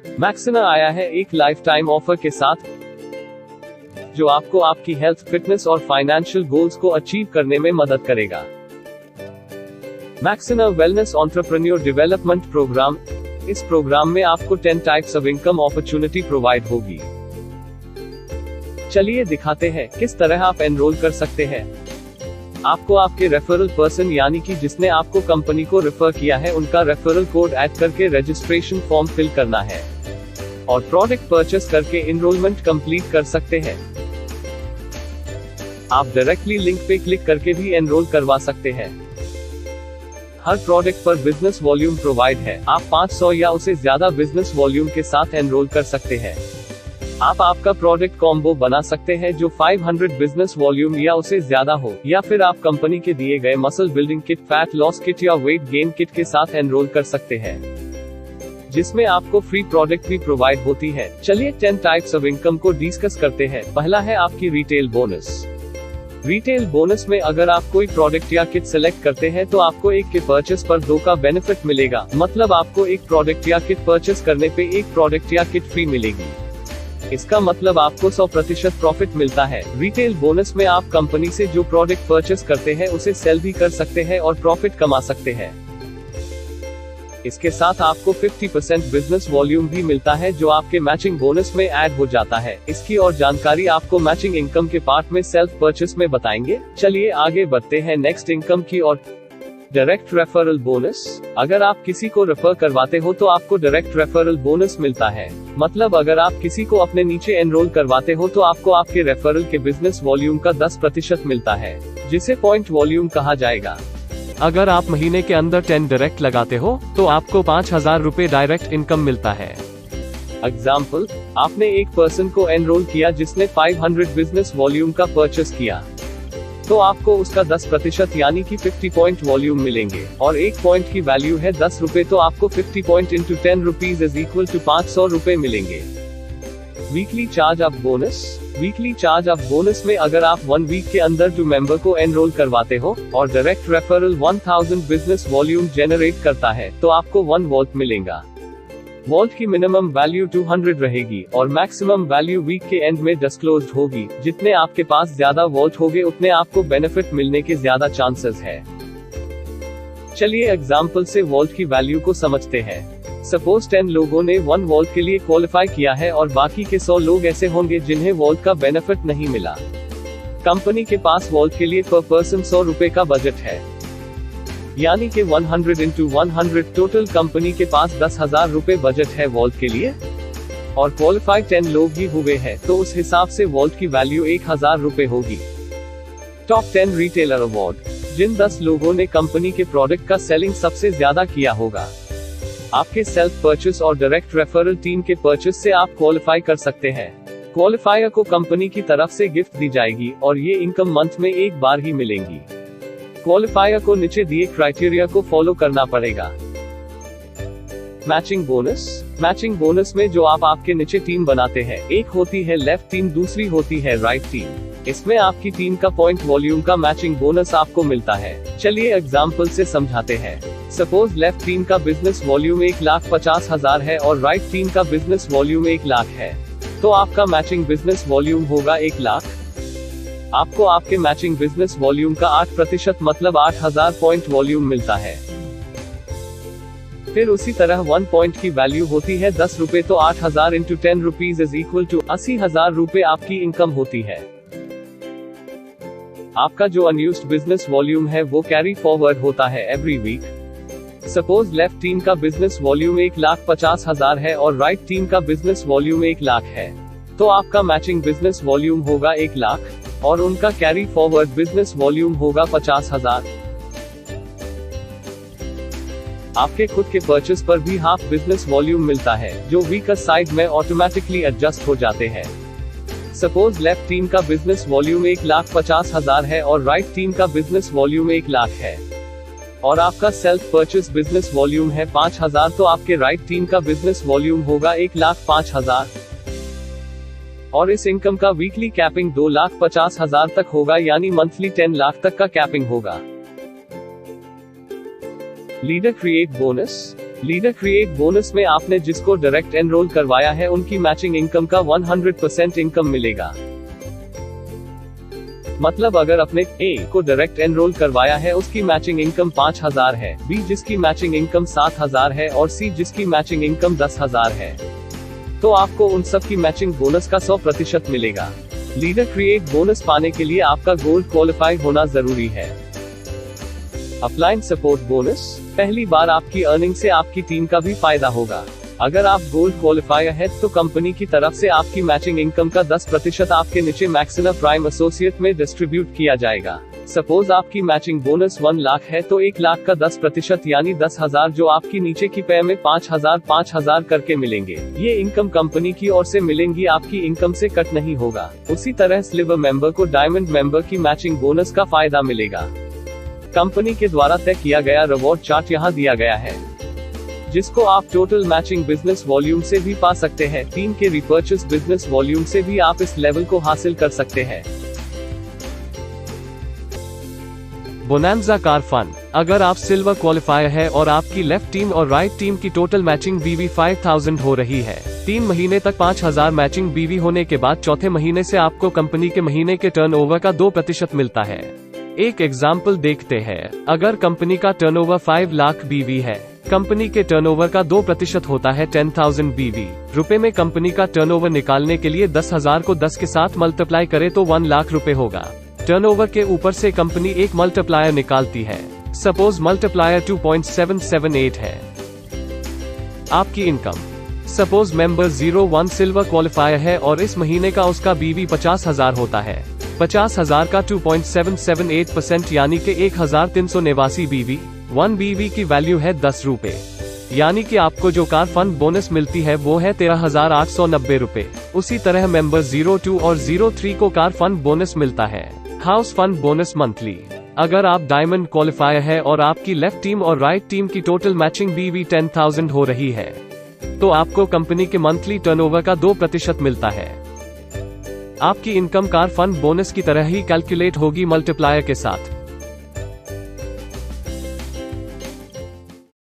मैक्सिना आया है एक लाइफ टाइम ऑफर के साथ, जो आपको आपकी हेल्थ, फिटनेस और फाइनेंशियल गोल्स को अचीव करने में मदद करेगा। मैक्सिना वेलनेस एंटरप्रेन्योर डेवलपमेंट प्रोग्राम। इस प्रोग्राम में आपको 10 types of income opportunity provide होगी। चलिए दिखाते हैं किस तरह आप एनरोल कर सकते हैं। आपको आपके रेफरल पर्सन यानी कि जिसने आपको कंपनी को रेफर किया है उनका रेफरल कोड ऐड करके रजिस्ट्रेशन फॉर्म फिल करना है और प्रोडक्ट परचेस करके एनरोलमेंट कंप्लीट कर सकते हैं। आप डायरेक्टली लिंक पे क्लिक करके भी एनरोल करवा सकते हैं। हर प्रोडक्ट पर बिजनेस वॉल्यूम प्रोवाइड है। आप 500 या उससे ज्यादा बिजनेस वॉल्यूम के साथ एनरोल कर सकते हैं। आप आपका प्रोडक्ट कॉम्बो बना सकते हैं जो 500 बिजनेस वॉल्यूम या उससे ज्यादा हो, या फिर आप कंपनी के दिए गए muscle building kit, fat loss kit या वेट गेन किट के साथ एनरोल कर सकते हैं, जिसमें आपको फ्री प्रोडक्ट भी प्रोवाइड होती है। चलिए 10 टाइप्स ऑफ इनकम को डिस्कस करते हैं। पहला है आपकी रिटेल बोनस। रिटेल बोनस में अगर आप कोई प्रोडक्ट या किट सिलेक्ट करते हैं तो आपको एक के परचेस पर 2 का बेनिफिट मिलेगा। मतलब आपको एक प्रोडक्ट या किट परचेस करने पे एक प्रोडक्ट या किट फ्री मिलेगी। इसका मतलब आपको 100% प्रॉफिट मिलता है। रिटेल बोनस में आप कंपनी से जो प्रोडक्ट परचेस करते हैं उसे सेल भी कर सकते हैं और प्रॉफिट कमा सकते हैं। इसके साथ आपको 50% बिजनेस वॉल्यूम भी मिलता है जो आपके मैचिंग बोनस में ऐड हो जाता है। इसकी और जानकारी आपको मैचिंग इनकम के पार्ट में सेल्फ परचेस में बताएंगे। चलिए आगे बढ़ते हैं नेक्स्ट इनकम की ओर। Direct referral bonus. अगर आप किसी को रेफर करवाते हो तो आपको डायरेक्ट रेफरल बोनस मिलता है। मतलब अगर आप किसी को अपने नीचे एनरोल करवाते हो तो आपको आपके रेफरल के बिजनेस वॉल्यूम का 10% मिलता है, जिसे पॉइंट वॉल्यूम कहा जाएगा। अगर आप महीने के अंदर 10 डायरेक्ट लगाते हो तो आपको 5000 रुपए डायरेक्ट इनकम मिलता है। एग्जाम्पल, आपने एक पर्सन को एनरोल किया जिसने 500 बिजनेस वॉल्यूम का परचेस किया, तो आपको उसका 10% यानी कि 50 पॉइंट वॉल्यूम मिलेंगे और एक पॉइंट की वैल्यू है 10 रुपए, तो आपको 50 point into 10 rupees is equal to 500 रुपए मिलेंगे। Weekly charge of bonus. Weekly charge of bonus में अगर आप 1 वीक के अंदर जो मेंबर को एनरोल करवाते हो और direct referral 1000 business volume generate करता है तो आपको 1 वॉल्ट मिलेगा। वॉल्ट की मिनिमम वैल्यू 200 रहेगी और मैक्सिमम वैल्यू वीक के एंड में डिस्क्लोज्ड होगी। जितने आपके पास ज्यादा वॉल्ट होंगे उतने आपको बेनिफिट मिलने के ज्यादा चांसेस है। चलिए एग्जाम्पल से वॉल्ट की वैल्यू को समझते हैं। सपोज 10 लोगों ने 1 वॉल्ट के लिए क्वालिफाई किया है और बाकी के 100 लोग ऐसे होंगे जिन्हें वॉल्ट का बेनिफिट नहीं मिला। कंपनी के पास वॉल्ट के लिए पर पर्सन 100 रुपए का बजट है, यानी कि 100 इंटू 100 टोटल कंपनी के पास 10,000 रुपए बजट है वॉल्ट के लिए, और क्वालिफाइड 10 लोग ही हुए हैं, तो उस हिसाब से वॉल्ट की वैल्यू 1000 रुपए होगी। Top 10 retailer award. जिन 10 लोगों ने कंपनी के प्रोडक्ट का सेलिंग सबसे ज्यादा किया होगा, आपके सेल्फ परचेस और डायरेक्ट रेफरल टीम के परचेस से आप क्वालिफाई कर सकते हैं। क्वालिफायर को कंपनी की तरफ से गिफ्ट दी जाएगी और ये इनकम मंथ में एक बार ही मिलेंगी। क्वालिफायर को नीचे दिए क्राइटेरिया को फॉलो करना पड़ेगा। Matching bonus. मैचिंग बोनस में जो आप आपके नीचे टीम बनाते हैं, एक होती है लेफ्ट टीम, दूसरी होती है राइट टीम। इसमें आपकी टीम का पॉइंट वॉल्यूम का मैचिंग बोनस आपको मिलता है। चलिए एग्जाम्पल से समझाते हैं। सपोज लेफ्ट टीम का बिजनेस वॉल्यूम 1,50,000 है और राइट टीम का बिजनेस वॉल्यूम 1 लाख है, तो आपका मैचिंग बिजनेस वॉल्यूम होगा 1 लाख। आपको आपके मैचिंग बिजनेस वॉल्यूम का 8% मतलब 8000 पॉइंट वॉल्यूम मिलता है। फिर उसी तरह 1 पॉइंट की वैल्यू होती है 10 रुपए, तो 8000 into 10 rupees is equal to 80,000 रुपए आपकी इनकम होती है। आपका जो अनयूज्ड बिजनेस वॉल्यूम है वो कैरी फॉरवर्ड होता है every week. Suppose left team का बिजनेस वॉल्यूम 1,50,000 है और राइट टीम का बिजनेस वॉल्यूम 1 लाख है, तो आपका मैचिंग बिजनेस वॉल्यूम होगा 1 लाख और उनका कैरी फॉरवर्ड बिजनेस वॉल्यूम होगा 50,000। आपके खुद के परचेस पर भी हाफ बिजनेस वॉल्यूम मिलता है, जो वीकर साइड में ऑटोमेटिकली एडजस्ट हो जाते हैं। सपोज लेफ्ट टीम का बिजनेस वॉल्यूम 1,50,000 है और राइट टीम का बिजनेस वॉल्यूम 1 लाख है, और आपका सेल्फ परचेस बिजनेस वॉल्यूम है 5,000, तो आपके राइट टीम का बिजनेस वॉल्यूम होगा 1,05,000, और इस इनकम का वीकली कैपिंग 2,50,000 तक होगा, यानी मंथली 10 लाख तक का कैपिंग होगा। Leader create bonus. Leader create bonus में आपने जिसको डायरेक्ट एनरोल करवाया है उनकी मैचिंग इनकम का 100% इनकम मिलेगा। मतलब अगर अपने ए को डायरेक्ट एनरोल करवाया है उसकी मैचिंग इनकम 5000 है, बी जिसकी मैचिंग इनकम 7000 है और सी जिसकी मैचिंग इनकम 10000 है, तो आपको उन सब की मैचिंग बोनस का 100% मिलेगा। लीडर क्रिएट बोनस पाने के लिए आपका गोल्ड क्वालिफाई होना जरूरी है। अपलाइन सपोर्ट बोनस, पहली बार आपकी अर्निंग से आपकी टीम का भी फायदा होगा। अगर आप गोल्ड क्वालिफायर है तो कंपनी की तरफ से आपकी मैचिंग इनकम का 10% आपके नीचे मैक्सिना प्राइम एसोसिएट में डिस्ट्रीब्यूट किया जाएगा। सपोज आपकी मैचिंग बोनस 1 लाख है तो 1 लाख का 10% यानी 10,000 जो आपकी नीचे की पे में 5,000 करके मिलेंगे। ये इनकम कंपनी की ओर से मिलेंगी, आपकी इनकम से कट नहीं होगा। उसी तरह सिल्वर मेंबर को डायमंड मेंबर की मैचिंग बोनस का फायदा मिलेगा। कंपनी के द्वारा तय किया गया रिवॉर्ड चार्ट यहाँ दिया गया है, जिसको आप टोटल मैचिंग बिजनेस वॉल्यूम से भी पा सकते हैं। टीम के रिपर्चेस बिजनेस वॉल्यूम से भी आप इस लेवल को हासिल कर सकते हैं। बोनांजा कार फंड, अगर आप सिल्वर क्वालिफायर है और आपकी लेफ्ट टीम और राइट टीम की टोटल मैचिंग बीवी 5000 हो रही है, 3 महीने तक 5000 मैचिंग बीवी होने के बाद चौथे महीने से आपको कंपनी के महीने के टर्नओवर का 2% मिलता है। एक एग्जाम्पल देखते हैं। अगर कंपनी का टर्नओवर 5 लाख बीवी है, कंपनी के टर्नओवर का 2% होता है 10,000 बीवी। रुपए में कंपनी का टर्नओवर निकालने के लिए 10,000 को 10 के साथ मल्टीप्लाई करे तो 1 लाख रुपए होगा। टर्नओवर के ऊपर से कंपनी एक मल्टीप्लायर निकालती है, सपोज मल्टीप्लायर 2.778 है। आपकी income, suppose member 01 silver qualifier है और इस महीने का उसका बीवी 50,000 होता है। 50,000 का 2.778% यानी कि 1389 बीवी। 1 बीवी की वैल्यू है 10 रुपए, यानी कि आपको जो कार फंड बोनस मिलती है वो है 13,890 रुपए। उसी तरह मेंबर 02 और 03 को कार फंड बोनस मिलता है, हाउस फंड बोनस मंथली। अगर आप डायमंड क्वालिफायर है और आपकी लेफ्ट टीम और राइट टीम की टोटल मैचिंग बीवी 10,000 हो रही है, तो आपको कंपनी के मंथली टर्नओवर का 2% मिलता है। आपकी इनकम कार फंड बोनस की तरह ही कैलकुलेट होगी मल्टीप्लायर के साथ।